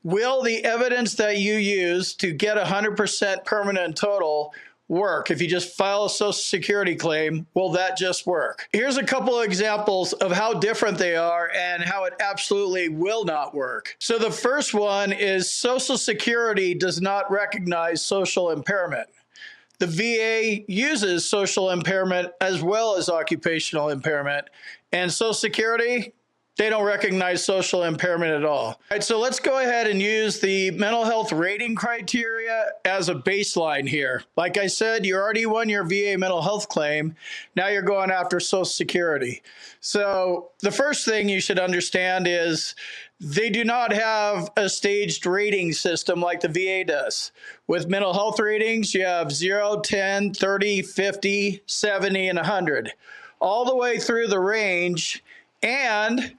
Will the evidence that you use to get 100% permanent total work? If you just file a Social Security claim, will that just work? Here's a couple of examples of how different they are and how it absolutely will not work. So the first one is Social Security does not recognize social impairment. The VA uses social impairment as well as occupational impairment, and Social Security, they don't recognize social impairment at all. All right, so let's go ahead and use the mental health rating criteria as a baseline here. Like I said, you already won your VA mental health claim. Now you're going after Social Security. So the first thing you should understand is they do not have a staged rating system like the VA does. With mental health ratings, you have 0, 10, 30, 50, 70, and 100, all the way through the range, and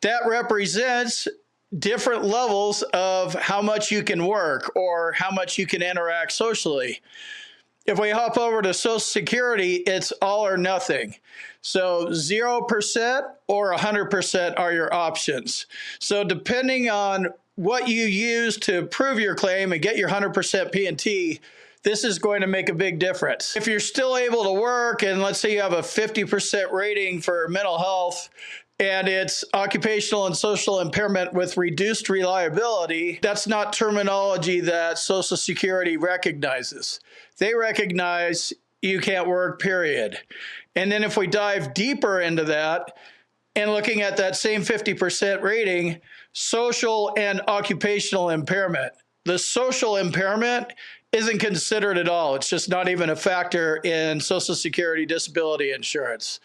that represents different levels of how much you can work or how much you can interact socially. If we hop over to Social Security, it's all or nothing. So 0% or 100% are your options. So depending on what you use to prove your claim and get your 100% P&T, this is going to make a big difference. If you're still able to work, and let's say you have a 50% rating for mental health, and it's occupational and social impairment with reduced reliability, that's not terminology that Social Security recognizes. They recognize you can't work, period. And then if we dive deeper into that, and looking at that same 50% rating, social and occupational impairment, the social impairment isn't considered at all. It's just not even a factor in Social Security disability insurance.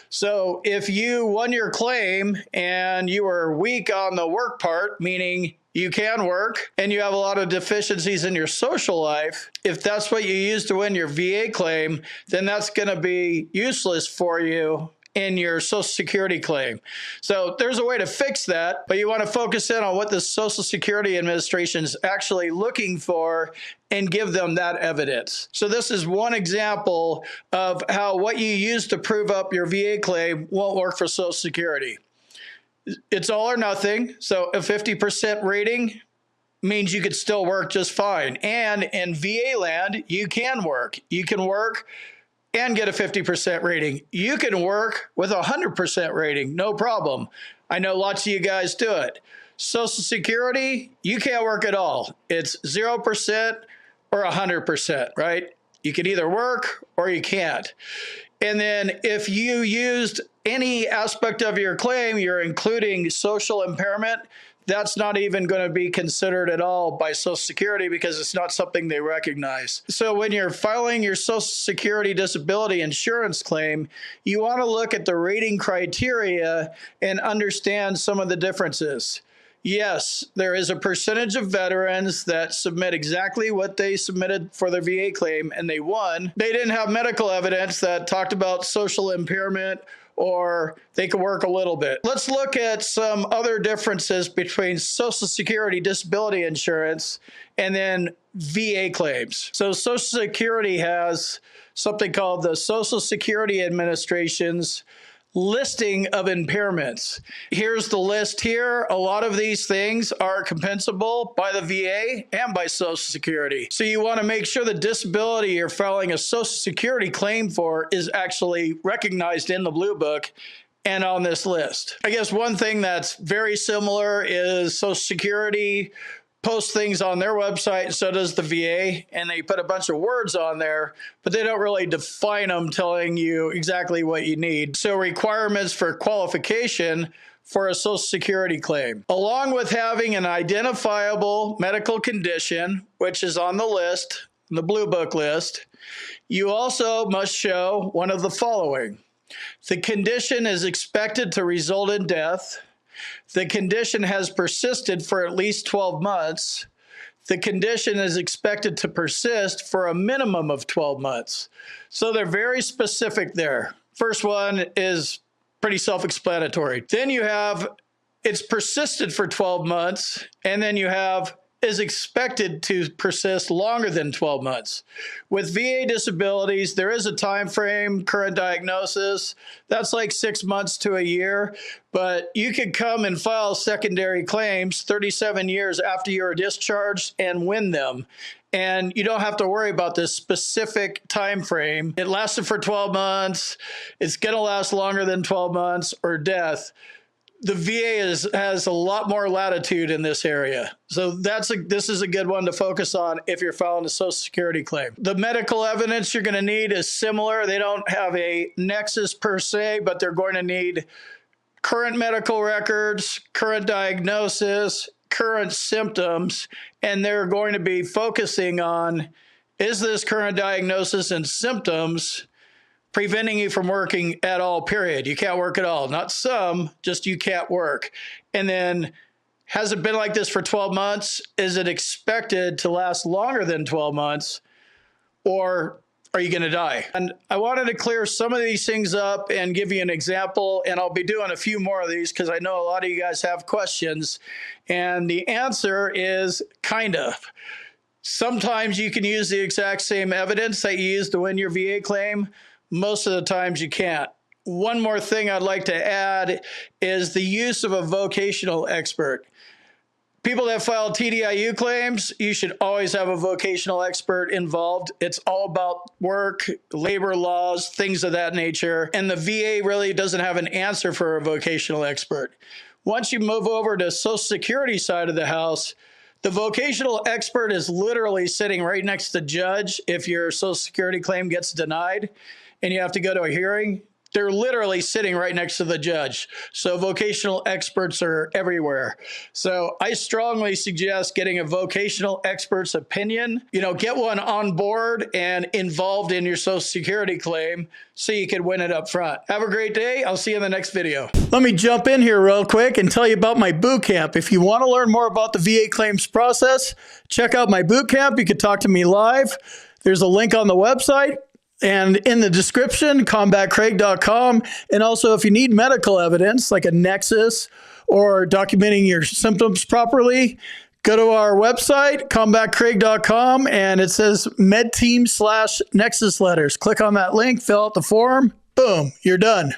So if you won your claim and you were weak on the work part, meaning you can work and you have a lot of deficiencies in your social life, if that's what you use to win your VA claim, then that's going to be useless for you in your Social Security claim. So there's a way to fix that, but you want to focus in on what the Social Security Administration is actually looking for and give them that evidence. So this is one example of how what you use to prove up your VA claim won't work for Social Security. It's all or nothing. So a 50% rating means you could still work just fine. And in VA land, you can work. You can work and get a 50% rating. You can work with a 100% rating, no problem. I know lots of you guys do it. Social Security, you can't work at all. It's 0% or 100%, right? You can either work or you can't. And then if you used any aspect of your claim, you're including social impairment, that's not even going to be considered at all by Social Security because it's not something they recognize. So when you're filing your Social Security disability insurance claim, you want to look at the rating criteria and understand some of the differences. Yes, there is a percentage of veterans that submit exactly what they submitted for their VA claim and they won. They didn't have medical evidence that talked about social impairment or they could work a little bit. Let's look at some other differences between Social Security disability insurance and then VA claims. So Social Security has something called the Social Security Administration's listing of impairments. Here's the list here. A lot of these things are compensable by the VA and by Social Security. So you want to make sure the disability you're filing a Social Security claim for is actually recognized in the Blue Book and on this list. I guess one thing that's very similar is Social Security post things on their website, so does the VA, and they put a bunch of words on there, but they don't really define them, telling you exactly what you need. So requirements for qualification for a Social Security claim, along with having an identifiable medical condition, which is on the list, the Blue Book list, you also must show one of the following. The condition is expected to result in death. The condition has persisted for at least 12 months. The condition is expected to persist for a minimum of 12 months. So they're very specific there. First one is pretty self-explanatory. Then you have it's persisted for 12 months, and then you have is expected to persist longer than 12 months. With VA disabilities, there is a time frame, current diagnosis. That's like 6 months to a year, but you could come and file secondary claims 37 years after you're discharged and win them. And you don't have to worry about this specific time frame. It lasted for 12 months. It's going to last longer than 12 months or death. The VA has a lot more latitude in this area. So this is a good one to focus on if you're filing a Social Security claim. The medical evidence you're going to need is similar. They don't have a nexus per se, but they're going to need current medical records, current diagnosis, current symptoms, and they're going to be focusing on, is this current diagnosis and symptoms preventing you from working at all, period? You can't work at all. Not some, just you can't work. And then, has it been like this for 12 months? Is it expected to last longer than 12 months? Or are you going to die? And I wanted to clear some of these things up and give you an example. And I'll be doing a few more of these because I know a lot of you guys have questions. And the answer is kind of. Sometimes you can use the exact same evidence that you used to win your VA claim. Most of the times you can't. One more thing I'd like to add is the use of a vocational expert. People that file TDIU claims, you should always have a vocational expert involved. It's all about work, labor laws, things of that nature. And the VA really doesn't have an answer for a vocational expert. Once you move over to Social Security side of the house, the vocational expert is literally sitting right next to the judge if your Social Security claim gets denied and you have to go to a hearing. They're literally sitting right next to the judge. So vocational experts are everywhere. So I strongly suggest getting a vocational expert's opinion. Get one on board and involved in your Social Security claim so you can win it up front. Have a great day. I'll see you in the next video. Let me jump in here real quick and tell you about my boot camp. If you want to learn more about the VA claims process, check out my boot camp. You can talk to me live. There's a link on the website. And in the description, combatcraig.com. And also, if you need medical evidence, like a nexus or documenting your symptoms properly, go to our website, combatcraig.com, and it says medteam/nexus letters. Click on that link, fill out the form, boom, you're done.